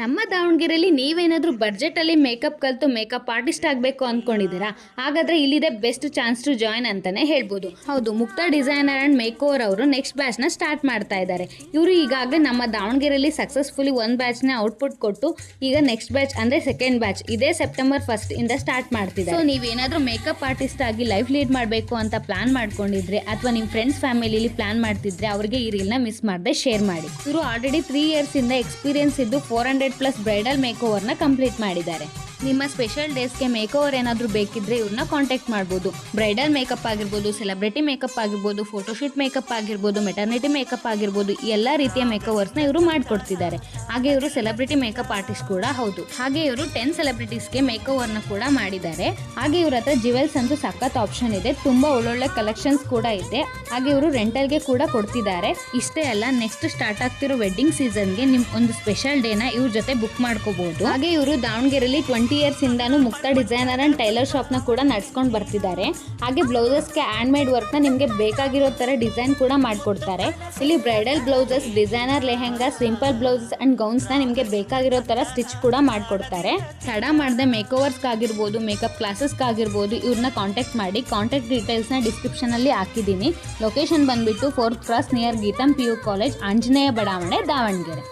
ನಮ್ಮ ದಾವಣಗೆರೆಯಲ್ಲಿ ನೀವೇನಾದರೂ ಬಡ್ಜೆಟಲ್ಲಿ ಮೇಕಪ್ ಕಲಿತು ಮೇಕಪ್ ಆರ್ಟಿಸ್ಟ್ ಆಗಬೇಕು ಅಂದ್ಕೊಂಡಿದ್ದೀರಾ? ಹಾಗಾದರೆ ಇಲ್ಲಿದೆ ಬೆಸ್ಟ್ ಚಾನ್ಸ್ ಟು ಜಾಯ್ನ್ ಅಂತಲೇ ಹೇಳ್ಬೋದು. ಹೌದು, ಮುಕ್ತಾ ಡಿಸೈನರ್ ಆ್ಯಂಡ್ ಮೇಕ್ ಓವರ್ ಅವರು ನೆಕ್ಸ್ಟ್ ಬ್ಯಾಚ್ನ ಸ್ಟಾರ್ಟ್ ಮಾಡ್ತಾ ಇದ್ದಾರೆ. ಇವರು ಈಗಾಗಲೇ ನಮ್ಮ ದಾವಣಗೆರೆಯಲ್ಲಿ ಸಕ್ಸಸ್ಫುಲಿ ಒಂದು ಬ್ಯಾಚ್ನ ಔಟ್ಪುಟ್ ಕೊಟ್ಟು ಈಗ ನೆಕ್ಸ್ಟ್ ಬ್ಯಾಚ್ ಅಂದರೆ ಸೆಕೆಂಡ್ ಬ್ಯಾಚ್ ಇದೇ ಸೆಪ್ಟೆಂಬರ್ 1 ಇಂದ ಸ್ಟಾರ್ಟ್ ಮಾಡ್ತಿದ್ದಾರೆ. ಸೊ ನೀವೇನಾದರೂ ಮೇಕಪ್ ಆರ್ಟಿಸ್ಟ್ ಆಗಿ ಲೈಫ್ ಲೀಡ್ ಮಾಡಬೇಕು ಅಂತ ಪ್ಲಾನ್ ಮಾಡ್ಕೊಂಡಿದ್ರೆ ಅಥವಾ ನಿಮ್ಮ ಫ್ರೆಂಡ್ಸ್ ಫ್ಯಾಮಿಲಿಲಿ ಪ್ಲಾನ್ ಮಾಡ್ತಿದ್ರೆ ಅವರಿಗೆ ಈ ರೀಲ್ನ ಮಿಸ್ ಮಾಡದೆ ಶೇರ್ ಮಾಡಿ. ಇವರು ಆಲ್ರೆಡಿ 3 ಇಯರ್ಸ್ ಇಂದ ಎಕ್ಸ್ಪೀರಿಯನ್ಸ್ ಇದ್ದು 400+ ಬ್ರೈಡಲ್ ಮೇಕ್ ಓವರ್ನ ಕಂಪ್ಲೀಟ್ ಮಾಡಿದ್ದಾರೆ. ನಿಮ್ಮ ಸ್ಪೆಷಲ್ ಡೇಸ್ಗೆ ಮೇಕ್ ಓವರ್ ಏನಾದರೂ ಬೇಕಿದ್ರೆ ಇವ್ರನ್ನ ಕಾಂಟ್ಯಾಕ್ಟ್ ಮಾಡ್ಬೋದು. ಬ್ರೈಡಲ್ ಮೇಕಪ್ ಆಗಿರ್ಬೋದು, ಸೆಲೆಬ್ರಿಟಿ ಮೇಕಪ್ ಆಗಿರ್ಬೋದು, ಫೋಟೋಶೂಟ್ ಮೇಕಪ್ ಆಗಿರ್ಬೋದು, ಮೆಟರ್ನಿಟಿ ಮೇಕಪ್ ಆಗಿರ್ಬೋದು, ಈ ಎಲ್ಲ ರೀತಿಯ ಮೇಕ್ ಓವರ್ಸ್ನ ಇವರು ಮಾಡಿಕೊಡ್ತಿದ್ದಾರೆ. ಹಾಗೆ ಇವರು ಸೆಲೆಬ್ರಿಟಿ ಮೇಕಪ್ ಆರ್ಟಿಸ್ಟ್ ಕೂಡ ಹೌದು. ಹಾಗೆ ಇವರು 10 ಸೆಲೆಬ್ರಿಟೀಸ್ಗೆ ಮೇಕ್ ಓವರ್ನ ಕೂಡ ಮಾಡಿದ್ದಾರೆ. ಹಾಗೆ ಇವ್ರ ಹತ್ರ ಜ್ಯುವೆಲ್ಸ್ ಅಂತೂ ಸಖತ್ ಆಪ್ಷನ್ ಇದೆ, ತುಂಬ ಒಳ್ಳೊಳ್ಳೆ ಕಲೆಕ್ಷನ್ಸ್ ಕೂಡ ಇದೆ. ಹಾಗೆ ಇವರು ರೆಂಟಲ್ಗೆ ಕೂಡ ಕೊಡ್ತಿದ್ದಾರೆ. ಇಷ್ಟೇ ಅಲ್ಲ, ನೆಕ್ಸ್ಟ್ ಸ್ಟಾರ್ಟ್ ಆಗ್ತಿರೋ ವೆಡ್ಡಿಂಗ್ ಸೀಸನ್ಗೆ ನಿಮ್ ಒಂದು ಸ್ಪೆಷಲ್ ಡೇನ ಇವ್ರ ಜೊತೆ ಬುಕ್ ಮಾಡ್ಕೋಬಹುದು. ಹಾಗೆ ಇವರು ದಾವಣಗೆರೆಯಲ್ಲಿ 20 ಇಯರ್ಸ್ ಇಂದಾನು ಮುಕ್ತಾ ಡಿಸೈನರ್ ಅಂಡ್ ಟೈಲರ್ ಶಾಪ್ನ ಕೂಡ ನಡ್ಸ್ಕೊಂಡು ಬರ್ತಿದ್ದಾರೆ. ಹಾಗೆ ಬ್ಲೌಸಸ್ಗೆ ಹ್ಯಾಂಡ್ ಮೇಡ್ ವರ್ಕ್ನ ನಿಮಗೆ ಬೇಕಾಗಿರೋ ಥರ ಡಿಸೈನ್ ಕೂಡ ಮಾಡಿಕೊಡ್ತಾರೆ. ಇಲ್ಲಿ bridal blouses, designer lehenga, simple blouses and ಗೌನ್ಸ್ನ ನಿಮಗೆ ಬೇಕಾಗಿರೋ ಥರ ಸ್ಟಿಚ್ ಕೂಡ ಮಾಡಿಕೊಡ್ತಾರೆ. ತಡ ಮಾಡದೆ ಮೇಕ್ ಓವರ್ಸ್ಗಾಗಿರ್ಬೋದು, ಮೇಕಪ್ ಕ್ಲಾಸಸ್ಗಾಗಿರ್ಬೋದು ಇವ್ರನ್ನ ಕಾಂಟ್ಯಾಕ್ಟ್ ಮಾಡಿ. ಕಾಂಟ್ಯಾಕ್ಟ್ ಡೀಟೇಲ್ಸ್ನ ಡಿಸ್ಕ್ರಿಪ್ಷನಲ್ಲಿ ಹಾಕಿದ್ದೀನಿ. ಲೊಕೇಶನ್ ಬಂದುಬಿಟ್ಟು 4th cross near Geetham PU college, Anjaneya Badavane, Davanagere.